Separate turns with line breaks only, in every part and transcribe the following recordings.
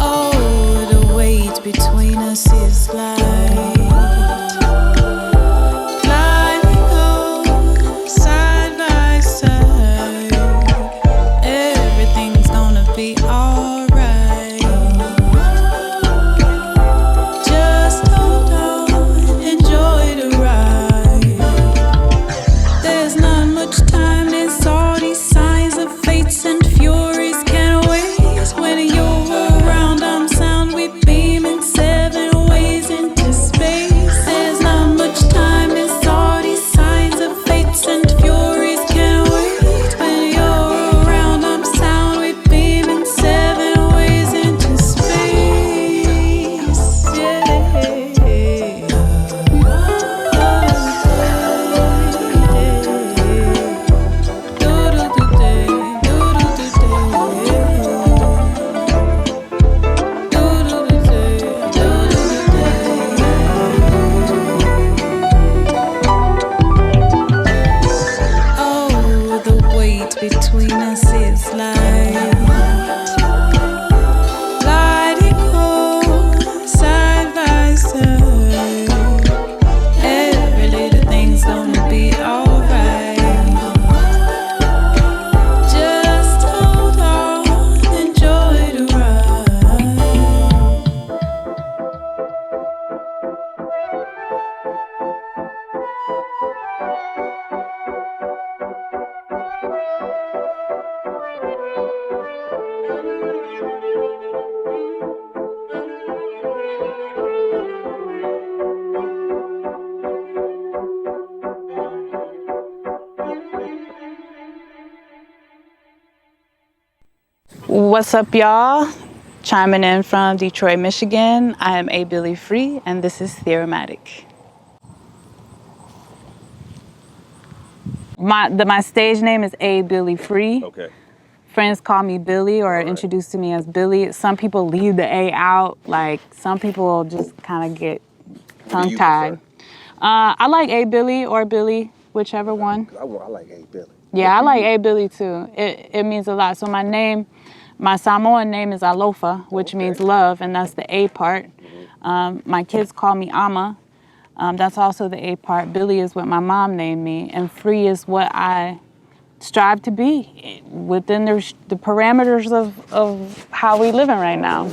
Oh, the weight between us is light. Gliding on side by side. Everything's gonna be alright. Just hold on, enjoy the ride. There's not much time, there's all these signs of fates and furies can't waste. When you're around, I'm sound, we beam in 7 ways into space. There's not much time, there's all these signs of fates and furies can't wait. When you're around, I'm sound, we beam in 7 ways into space. Oh, the weight between us is light. Gliding on side by side. Every little thing's gonna be alright. Just hold on, enjoy the ride.
What's up, y'all? Chiming in from Detroit, Michigan. I am A. Billi Free, and this is Theorematic. My stage name is A. Billi Free.
Okay.
Friends call me Billy or introduce to me as Billy. Some people leave the A out. Like, some people just kind of get tongue-tied. I like A. Billi or Billy, whichever one.
I like A. Billi.
Yeah, I like A. Billi too. It means a lot. So my Samoan name is Alofa, which means love, and that's the A part. My kids call me Ama. That's also the A part. Billy is what my mom named me, and Free is what I strive to be within the parameters of how we living right now.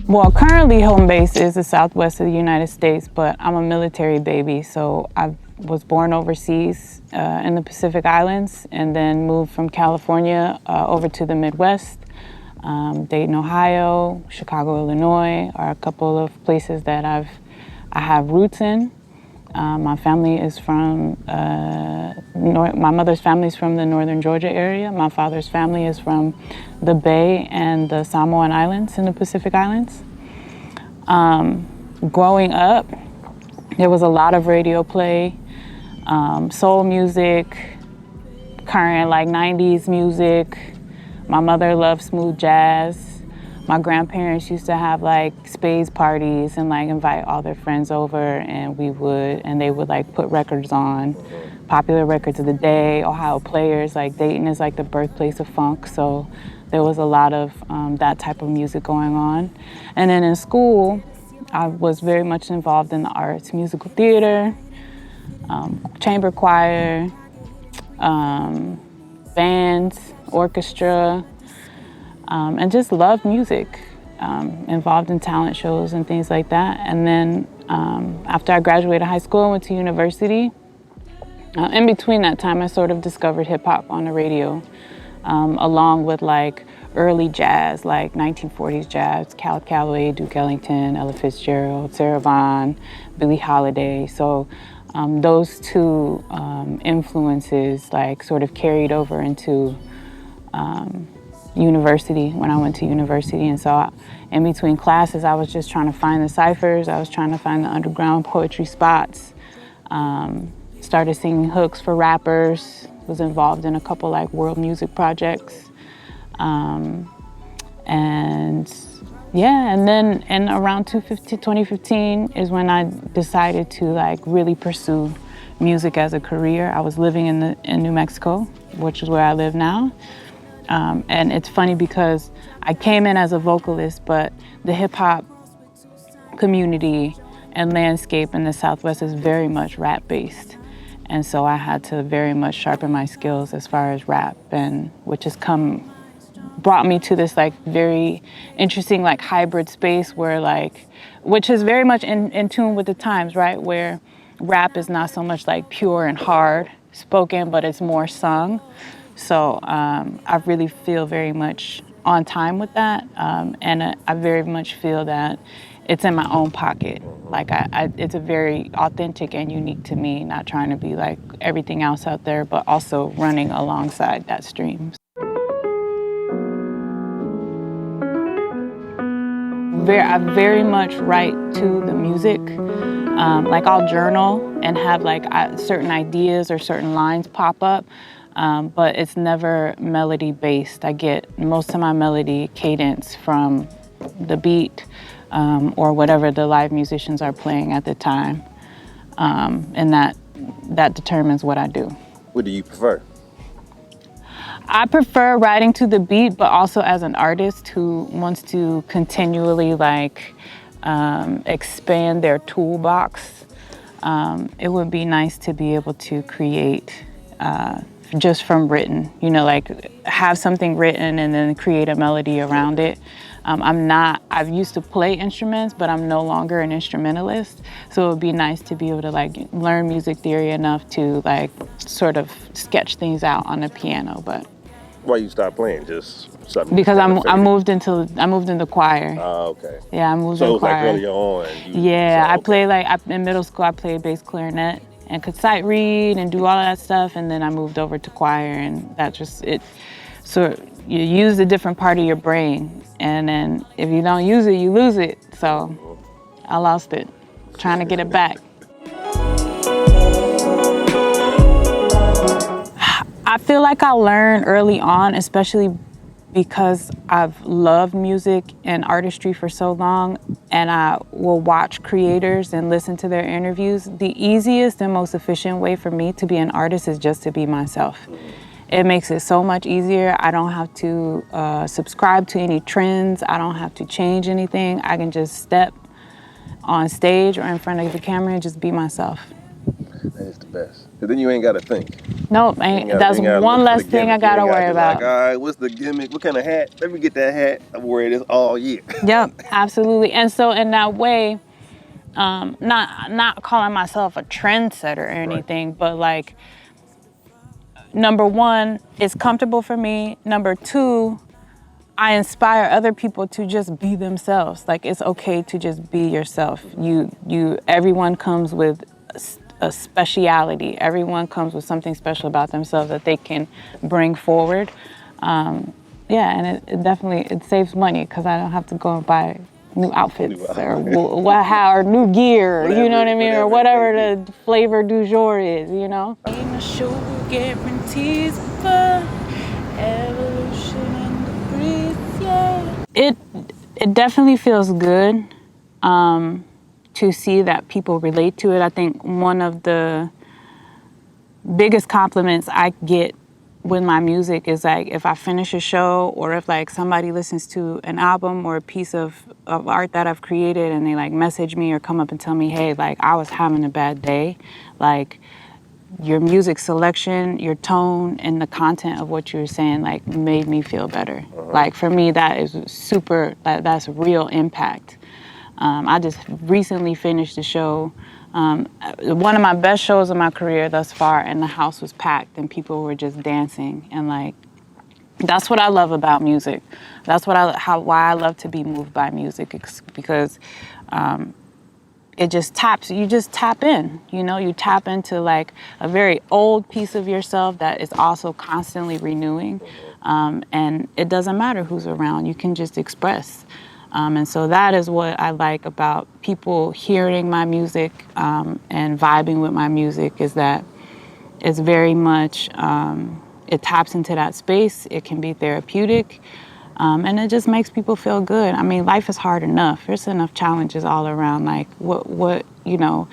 Well, currently home base is the southwest of the United States, but I'm a military baby, so I was born overseas in the Pacific Islands and then moved from California over to the Midwest. Dayton, Ohio, Chicago, Illinois are a couple of places that I have roots in. My family is from, my mother's family is from the northern Georgia area. My father's family is from the Bay and the Samoan Islands in the Pacific Islands. Growing up, there was a lot of radio play, soul music, current like 90s music. My mother loved smooth jazz. My grandparents used to have like spades parties and like invite all their friends over, and they would like put records on, popular records of the day, Ohio players. Like Dayton is like the birthplace of funk, so there was a lot of that type of music going on. And then in school, I was very much involved in the arts, musical theater, chamber choir, bands, orchestra, and just loved music, involved in talent shows and things like that. And then after I graduated high school, I went to university. In between that time, I sort of discovered hip hop on the radio, along with like early jazz, like 1940s jazz, Cal Calloway, Duke Ellington, Ella Fitzgerald, Sarah Vaughan, Billie Holiday. So those two influences like sort of carried over into university when I went to university. And so in between classes, I was just trying to find the ciphers. I was trying to find the underground poetry spots. Started singing hooks for rappers, was involved in a couple like world music projects. And then around 2015 is when I decided to like really pursue music as a career. I was living in New Mexico, which is where I live now. And it's funny because I came in as a vocalist, but the hip hop community and landscape in the Southwest is very much rap based. And so I had to very much sharpen my skills as far as rap, and which has brought me to this like very interesting like hybrid space where like, which is very much in tune with the times, right? Where rap is not so much like pure and hard spoken, but it's more sung. So I really feel very much on time with that. And I very much feel that it's in my own pocket. Like it's a very authentic and unique to me, not trying to be like everything else out there, but also running alongside that stream. I very much write to the music. Like I'll journal and have like certain ideas or certain lines pop up, but it's never melody based. I get most of my melody cadence from the beat or whatever the live musicians are playing at the time, and that determines what I do.
What do you prefer?
I prefer writing to the beat, but also as an artist who wants to continually like expand their toolbox. It would be nice to be able to create just from written, you know, like have something written and then create a melody around it. I used to play instruments, but I'm no longer an instrumentalist. So it would be nice to be able to like learn music theory enough to like sort of sketch things out on the piano. But
why you stopped playing? Just something?
Because I moved into choir.
Oh, okay.
Yeah, I moved
so
into
it was
choir.
like earlier on.
I played in middle school. I played bass clarinet and could sight read and do all of that stuff. And then I moved over to choir, and that just it. So you use a different part of your brain, and then if you don't use it, you lose it. So I lost it, trying to get it back. I feel like I learned early on, especially because I've loved music and artistry for so long, and I will watch creators and listen to their interviews. The easiest and most efficient way for me to be an artist is just to be myself. It makes it so much easier. I don't have to subscribe to any trends. I don't have to change anything. I can just step on stage or in front of the camera and just be myself.
That is the best. Because then you ain't got to think.
Nope, that's one less thing I got to worry about.
Like, all right, what's the gimmick? What kind of hat? Let me get that hat. I've wear this all year.
Yep, absolutely. And so in that way, not calling myself a trendsetter or anything, right, but like, number one, it's comfortable for me. Number two, I inspire other people to just be themselves. Like, it's okay to just be yourself. Everyone comes with a speciality. Everyone comes with something special about themselves that they can bring forward. And it definitely saves money because I don't have to go and buy new outfits or new gear, whatever, you know what I mean, or whatever the flavor du jour is, you know. Guarantees for evolution in the breeze, yeah. It definitely feels good to see that people relate to it. I think one of the biggest compliments I get with my music is like if I finish a show or if like somebody listens to an album or a piece of art that I've created and they like message me or come up and tell me, hey, like I was having a bad day, like your music selection, your tone, and the content of what you were saying like made me feel better. Like for me, that is super, that's real impact. I just recently finished a show, one of my best shows of my career thus far, and the house was packed and people were just dancing, and like that's what I love about music. That's why I love to be moved by music, because you just tap in, you know, you tap into like a very old piece of yourself that is also constantly renewing, and it doesn't matter who's around, you can just express. And so that is what I like about people hearing my music and vibing with my music, is that it's very much, it taps into that space. It can be therapeutic, and it just makes people feel good. I mean, life is hard enough. There's enough challenges all around. Like, what you know,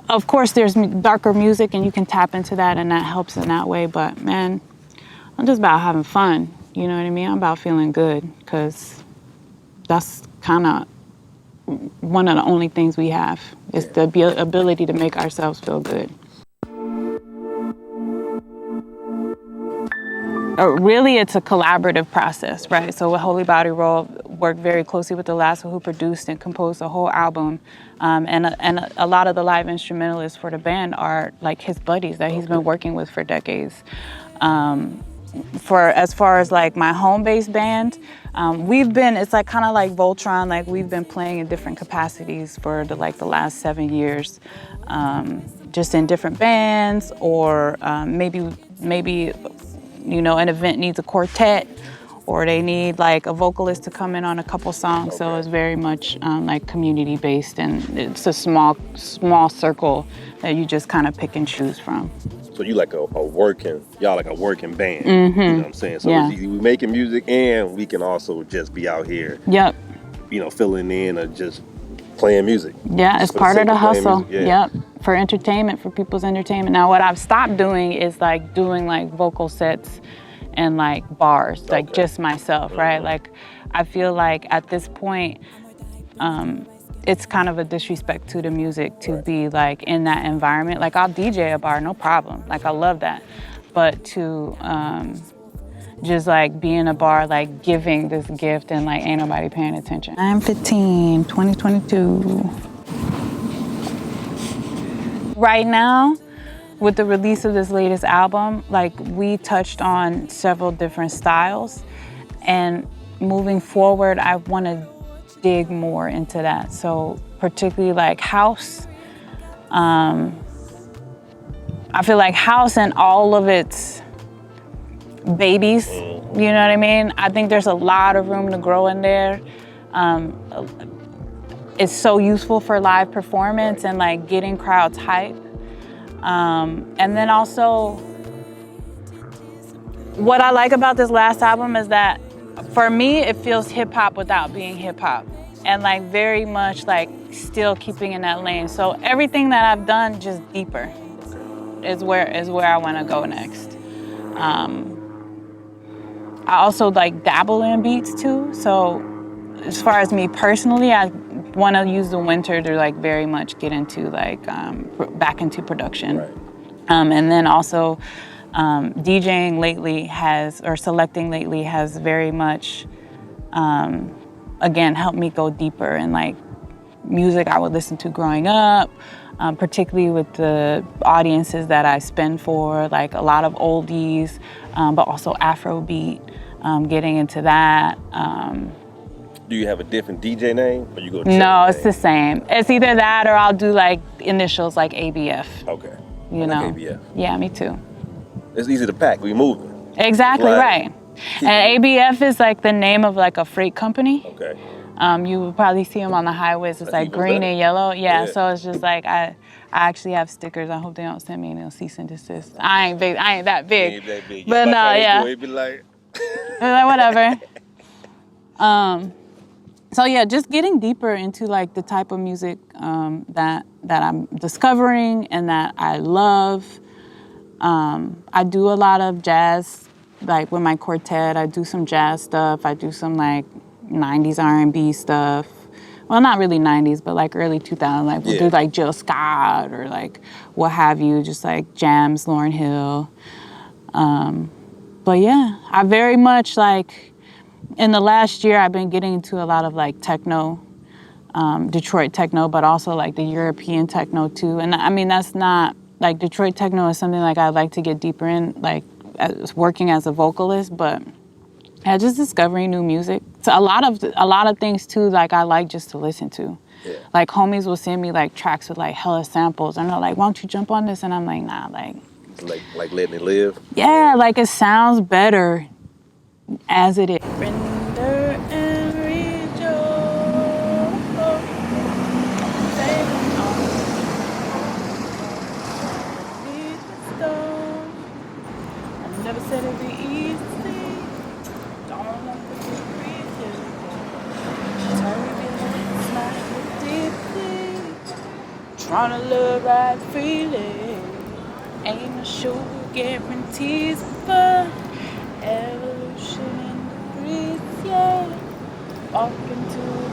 of course there's darker music and you can tap into that and that helps in that way. But man, I'm just about having fun. You know what I mean? I'm about feeling good because that's kind of one of the only things we have is the ability to make ourselves feel good. Really, it's a collaborative process, right? So with Holy Body Roll, worked very closely with Alaska, who produced and composed the whole album. And a lot of the live instrumentalists for the band are like his buddies that he's been working with for decades. For as far as like my home-based band, it's like kind of like Voltron, like we've been playing in different capacities for the last 7 years, just in different bands, or maybe you know, an event needs a quartet, or they need like a vocalist to come in on a couple songs. Okay. So it's very much like community-based, and it's a small circle that you just kind of pick and choose from.
So you like y'all like a working band. Mm-hmm. You know what I'm saying? So it's easy. We're making music and we can also just be out here.
Yep.
You know, filling in or just playing music.
Yeah, it's part of the hustle. Yeah. Yep. For entertainment, for people's entertainment. Now what I've stopped doing is like doing like vocal sets and like bars, like just myself, right? Like I feel like at this point, it's kind of a disrespect to the music to be like in that environment. Like I'll DJ a bar, no problem. Like I love that. But to just like be in a bar, like giving this gift and like ain't nobody paying attention. I'm 15, 2022. Right now, with the release of this latest album, like we touched on several different styles, and moving forward, I want to dig more into that. So particularly like house. I feel like house and all of its babies, you know what I mean? I think there's a lot of room to grow in there. It's so useful for live performance and like getting crowds hype. And then also, what I like about this last album is that for me, it feels hip hop without being hip hop, and like very much like still keeping in that lane. So everything that I've done, just deeper, is where I want to go next. I also like dabble in beats too. So as far as me personally, I want to use the winter to like very much get into like back into production. Right. And then also DJing lately selecting lately has very much again helped me go deeper in like music I would listen to growing up, particularly with the audiences that I spin for, like a lot of oldies, but also Afrobeat, getting into that.
Do you have a different DJ name, or you go?
No, it's the same. It's either that or I'll do like initials like ABF.
Okay.
You know?
Like ABF.
Yeah, me too.
It's easy to pack. We moving.
Exactly, right. And ABF is like the name of like a freight company.
Okay.
You would probably see them on the highways. It's like green and yellow. Yeah, so it's just like I actually have stickers. I hope they don't send me no cease and desist. I ain't that big.
You ain't that big.
But no, yeah.
It'd be like
whatever. So yeah, just getting deeper into like the type of music that I'm discovering and that I love. I do a lot of jazz, like with my quartet. I do some jazz stuff. I do some like 90s R&B stuff. Well, not really 90s, but like early 2000s. Like we'll do like Jill Scott or like what have you, just like jams, Lauryn Hill. But yeah, I very much like, in the last year, I've been getting into a lot of like techno, Detroit techno, but also like the European techno too. And I mean, that's not, like Detroit techno is something like I'd like to get deeper in, like working as a vocalist, but yeah, just discovering new music. So a lot of things too, like I like just to listen to. Yeah. Like homies will send me like tracks with like hella samples and they're like, why don't you jump on this? And I'm like, nah, like
letting it live?
Yeah, like it sounds better as it is. Render and rejoice. I never said it'd be easy. Don't want to be breathing. Turbulence, like deeply. Wanna love right freely. Ain't no sure guarantees, but evolution in the breeze, yeah. Walk into